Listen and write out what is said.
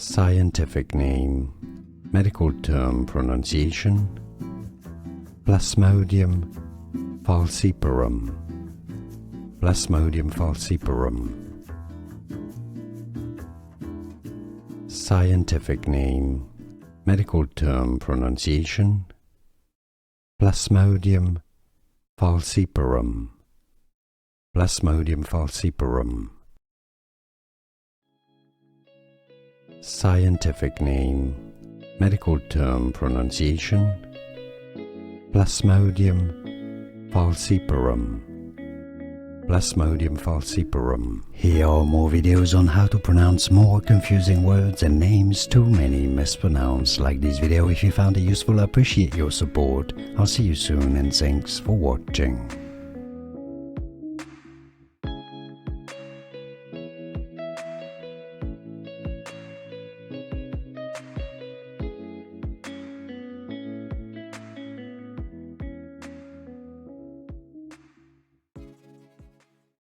Scientific name, medical term pronunciation, Plasmodium falciparum. Plasmodium falciparum. Scientific name, medical term pronunciation, Plasmodium falciparum. Plasmodium falciparum. Scientific name, medical term pronunciation, Plasmodium falciparum. Plasmodium falciparum. Here are more videos on how to pronounce more confusing words and names too many mispronounced. Like this video if you found it useful. I appreciate your support. I'll see you soon and thanks for watching.